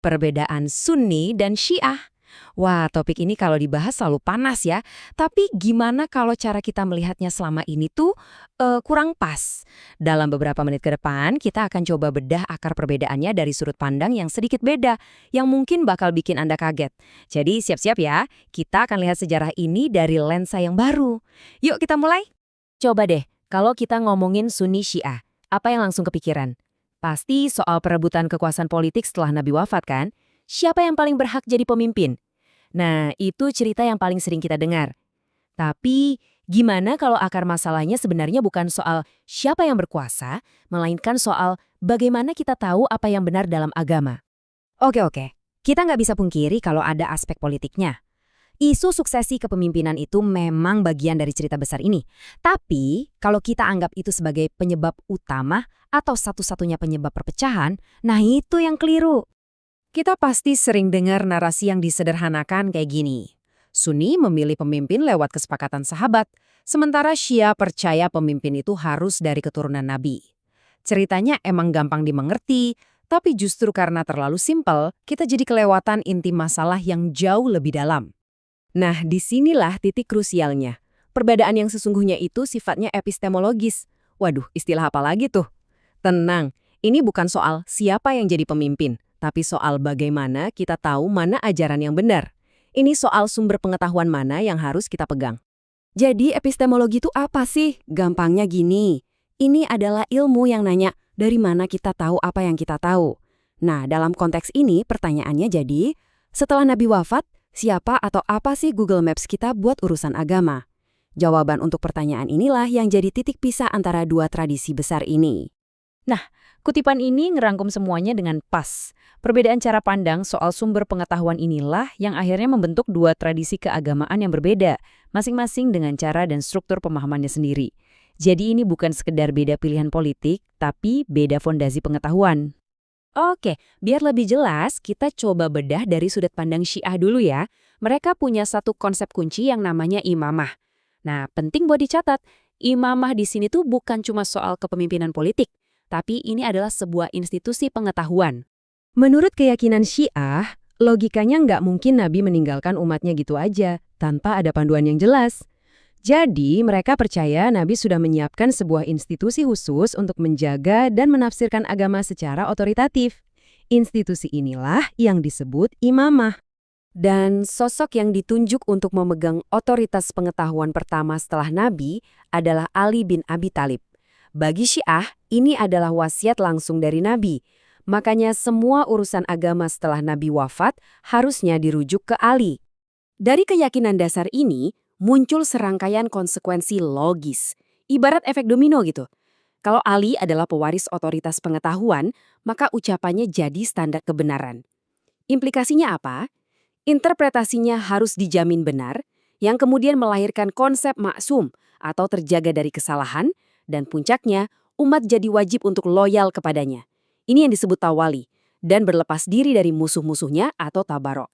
Perbedaan Sunni dan Syiah. Wah, topik ini kalau dibahas selalu panas ya. Tapi gimana kalau cara kita melihatnya selama ini tuh kurang pas? Dalam beberapa menit ke depan, kita akan coba bedah akar perbedaannya dari sudut pandang yang sedikit beda, yang mungkin bakal bikin Anda kaget. Jadi siap-siap ya, kita akan lihat sejarah ini dari lensa yang baru. Yuk kita mulai. Coba deh, kalau kita ngomongin Sunni Syiah, apa yang langsung kepikiran? Pasti soal perebutan kekuasaan politik setelah Nabi wafat kan? Siapa yang paling berhak jadi pemimpin? Nah, itu cerita yang paling sering kita dengar. Tapi, gimana kalau akar masalahnya sebenarnya bukan soal siapa yang berkuasa, melainkan soal bagaimana kita tahu apa yang benar dalam agama? Oke. Kita nggak bisa pungkiri kalau ada aspek politiknya. Isu suksesi kepemimpinan itu memang bagian dari cerita besar ini. Tapi, kalau kita anggap itu sebagai penyebab utama atau satu-satunya penyebab perpecahan, nah itu yang keliru. Kita pasti sering dengar narasi yang disederhanakan kayak gini. Sunni memilih pemimpin lewat kesepakatan sahabat, sementara Syiah percaya pemimpin itu harus dari keturunan Nabi. Ceritanya emang gampang dimengerti, tapi justru karena terlalu simpel, kita jadi kelewatan inti masalah yang jauh lebih dalam. Nah, disinilah titik krusialnya. Perbedaan yang sesungguhnya itu sifatnya epistemologis. Waduh, istilah apa lagi tuh? Tenang, ini bukan soal siapa yang jadi pemimpin, tapi soal bagaimana kita tahu mana ajaran yang benar. Ini soal sumber pengetahuan mana yang harus kita pegang. Jadi epistemologi itu apa sih? Gampangnya gini, ini adalah ilmu yang nanya dari mana kita tahu apa yang kita tahu. Nah, dalam konteks ini pertanyaannya jadi, setelah Nabi wafat, siapa atau apa sih Google Maps kita buat urusan agama? Jawaban untuk pertanyaan inilah yang jadi titik pisah antara dua tradisi besar ini. Nah, kutipan ini ngerangkum semuanya dengan pas. Perbedaan cara pandang soal sumber pengetahuan inilah yang akhirnya membentuk dua tradisi keagamaan yang berbeda, masing-masing dengan cara dan struktur pemahamannya sendiri. Jadi ini bukan sekedar beda pilihan politik, tapi beda fondasi pengetahuan. Oke, biar lebih jelas, kita coba bedah dari sudut pandang Syiah dulu ya. Mereka punya satu konsep kunci yang namanya imamah. Nah, penting buat dicatat, imamah di sini tuh bukan cuma soal kepemimpinan politik, tapi ini adalah sebuah institusi pengetahuan. Menurut keyakinan Syiah, logikanya nggak mungkin Nabi meninggalkan umatnya gitu aja, tanpa ada panduan yang jelas. Jadi, mereka percaya Nabi sudah menyiapkan sebuah institusi khusus untuk menjaga dan menafsirkan agama secara otoritatif. Institusi inilah yang disebut imamah. Dan sosok yang ditunjuk untuk memegang otoritas pengetahuan pertama setelah Nabi adalah Ali bin Abi Thalib. Bagi Syiah, ini adalah wasiat langsung dari Nabi. Makanya semua urusan agama setelah Nabi wafat harusnya dirujuk ke Ali. Dari keyakinan dasar ini, muncul serangkaian konsekuensi logis, ibarat efek domino gitu. Kalau Ali adalah pewaris otoritas pengetahuan, maka ucapannya jadi standar kebenaran. Implikasinya apa? Interpretasinya harus dijamin benar, yang kemudian melahirkan konsep maksum atau terjaga dari kesalahan, dan puncaknya, umat jadi wajib untuk loyal kepadanya. Ini yang disebut tawali, dan berlepas diri dari musuh-musuhnya atau tabarok.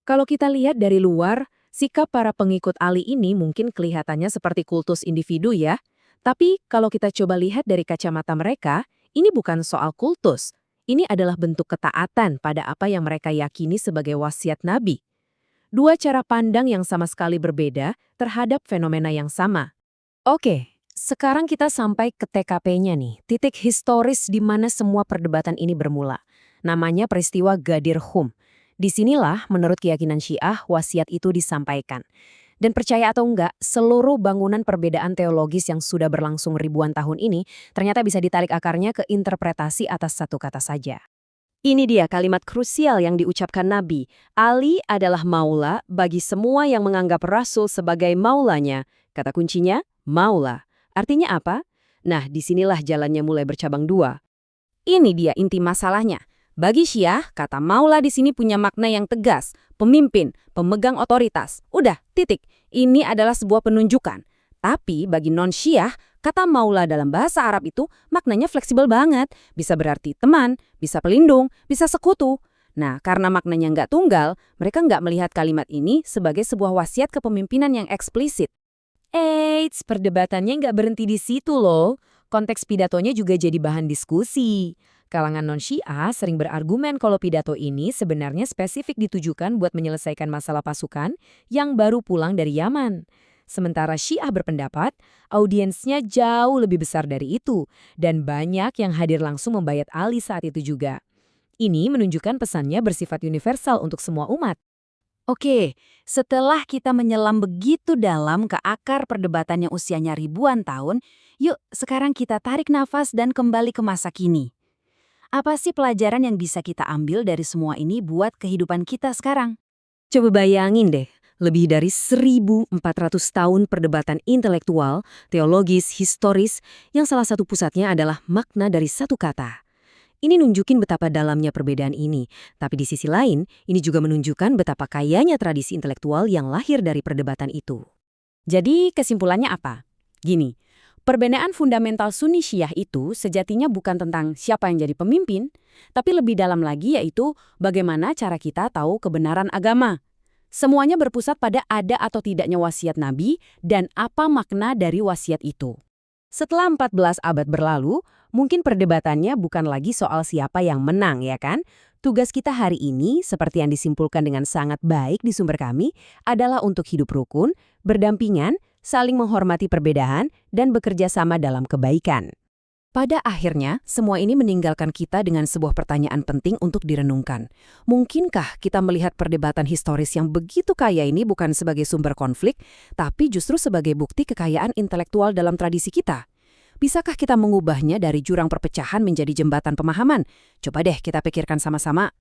Kalau kita lihat dari luar, sikap para pengikut Ali ini mungkin kelihatannya seperti kultus individu ya. Tapi kalau kita coba lihat dari kacamata mereka, ini bukan soal kultus. Ini adalah bentuk ketaatan pada apa yang mereka yakini sebagai wasiat Nabi. Dua cara pandang yang sama sekali berbeda terhadap fenomena yang sama. Oke, sekarang kita sampai ke TKP-nya nih, titik historis di mana semua perdebatan ini bermula. Namanya peristiwa Ghadir Khum. Disinilah, menurut keyakinan Syiah, wasiat itu disampaikan. Dan percaya atau enggak, seluruh bangunan perbedaan teologis yang sudah berlangsung ribuan tahun ini ternyata bisa ditarik akarnya ke interpretasi atas satu kata saja. Ini dia kalimat krusial yang diucapkan Nabi. Ali adalah maula bagi semua yang menganggap Rasul sebagai maulanya. Kata kuncinya, maula. Artinya apa? Nah, disinilah jalannya mulai bercabang dua. Ini dia inti masalahnya. Bagi Syiah, kata maula di sini punya makna yang tegas, pemimpin, pemegang otoritas. Udah, titik. Ini adalah sebuah penunjukan. Tapi bagi non-Syiah, kata maula dalam bahasa Arab itu maknanya fleksibel banget. Bisa berarti teman, bisa pelindung, bisa sekutu. Nah, karena maknanya nggak tunggal, mereka nggak melihat kalimat ini sebagai sebuah wasiat kepemimpinan yang eksplisit. Eits, perdebatannya nggak berhenti di situ loh. Konteks pidatonya juga jadi bahan diskusi. Kalangan non-Syiah sering berargumen kalau pidato ini sebenarnya spesifik ditujukan buat menyelesaikan masalah pasukan yang baru pulang dari Yaman. Sementara Syiah berpendapat, audiensnya jauh lebih besar dari itu, dan banyak yang hadir langsung membayat Ali saat itu juga. Ini menunjukkan pesannya bersifat universal untuk semua umat. Oke, setelah kita menyelam begitu dalam ke akar perdebatan yang usianya ribuan tahun, yuk sekarang kita tarik nafas dan kembali ke masa kini. Apa sih pelajaran yang bisa kita ambil dari semua ini buat kehidupan kita sekarang? Coba bayangin deh, lebih dari 1.400 tahun perdebatan intelektual, teologis, historis, yang salah satu pusatnya adalah makna dari satu kata. Ini nunjukin betapa dalamnya perbedaan ini, tapi di sisi lain, ini juga menunjukkan betapa kayanya tradisi intelektual yang lahir dari perdebatan itu. Jadi kesimpulannya apa? Gini, perbedaan fundamental Sunni Syiah itu sejatinya bukan tentang siapa yang jadi pemimpin, tapi lebih dalam lagi yaitu bagaimana cara kita tahu kebenaran agama. Semuanya berpusat pada ada atau tidaknya wasiat Nabi dan apa makna dari wasiat itu. Setelah 14 abad berlalu, mungkin perdebatannya bukan lagi soal siapa yang menang, ya kan? Tugas kita hari ini, seperti yang disimpulkan dengan sangat baik di sumber kami, adalah untuk hidup rukun, berdampingan, saling menghormati perbedaan, dan bekerja sama dalam kebaikan. Pada akhirnya, semua ini meninggalkan kita dengan sebuah pertanyaan penting untuk direnungkan. Mungkinkah kita melihat perdebatan historis yang begitu kaya ini bukan sebagai sumber konflik, tapi justru sebagai bukti kekayaan intelektual dalam tradisi kita? Bisakah kita mengubahnya dari jurang perpecahan menjadi jembatan pemahaman? Coba deh kita pikirkan sama-sama.